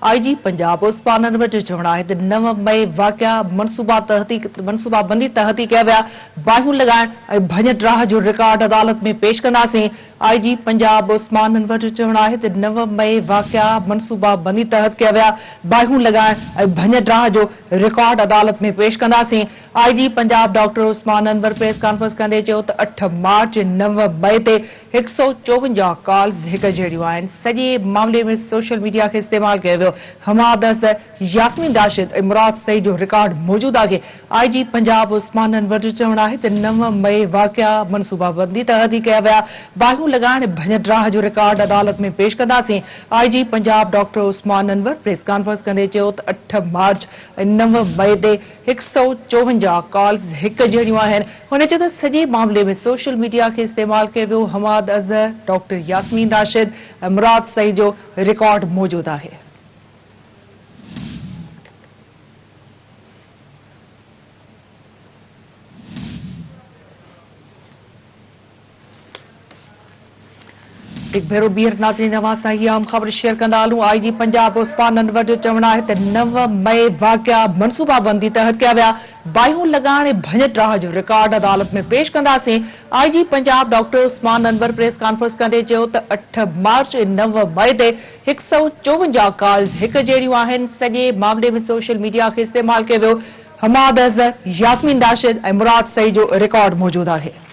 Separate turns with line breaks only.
IG Punjab Usman अनवर जो चवण आहे त 9 मई वाक़िया मनसूबाबंदी तहती कया विया बाहियूं लॻाइण ऐं भञ ड्राह जो रिकॉर्ड अदालत में पेश कंदासीं। IG पंजाब उस्मान अनवर जो चवण आहे त 9 मई वाक़िया मनसूबाबंदी तहत कया विया बाहियूं लॻाइण ऐं भञ ड्राह जो रिकॉर्ड अदालत में पेश कंदासीं। IG पंजाब डॉक्टर उस्मान अनवर प्रेस कॉन्फ्रेंस कंदे चयो त 8 मार्च 9 मई ते 154 कॉल्स हिक जहिड़ियूं आहिनि। सॼे मामले में सोशल मीडिया खे इस्तेमाल कयो वियो। हमाद अज़हर, यास्मीन राशिद ऐं मुराद सईद जो रिकॉर्ड मौजूद आहे। IG पंजाब उस्मान अनवर जो चवण आहे त 9 मई वाक़िया मनसूबाबंदी तहत कया विया बाहियूं लॻाइण भञ ड्राह जो रिकॉर्ड अदालत में पेश कंदासीं। IG पंजाब डॉक्टर उस्मान अनवर प्रेस कॉन्फ्रेंस कंदे चयो त 8 मार्च ऐं 9 मई ते 154 कॉल्स हिक जहिड़ियूं आहिनि। हुन चयो त सॼे मामले में सोशल मीडिया खे इस्तेमाल कयो वियो। हमाद अज़हर, डॉक्टर यास्मीन राशिद ऐं मुराद सईद जो रिकॉर्ड मौजूद आहे। एक भेरो बीहर नाज़रीन अवां सां ही आम ख़बर शेयर कंदा हलूं। IG पंजाब उस्मान अनवर जो चवण आहे त 9 मई वाक़िया मनसूबाबंदी तहत कया विया बाहियूं लॻाइण ऐं भञ ड्राह जो रिकॉर्ड अदालत में पेश कंदासीं। IG पंजाब डॉक्टर उस्मान अनवर प्रेस कॉन्फ्रेंस कंदे चयो त 8 मार्च ऐं 9 मई ते 154 कॉल्स हिक जहिड़ियूं आहिनि। सॼे मामले में सोशल मीडिया खे इस्तेमाल कयो वियो। हमाद अज़हर, यास्मीन राशिद ऐं मुराद सईद जो रिकॉर्ड मौजूद आहे।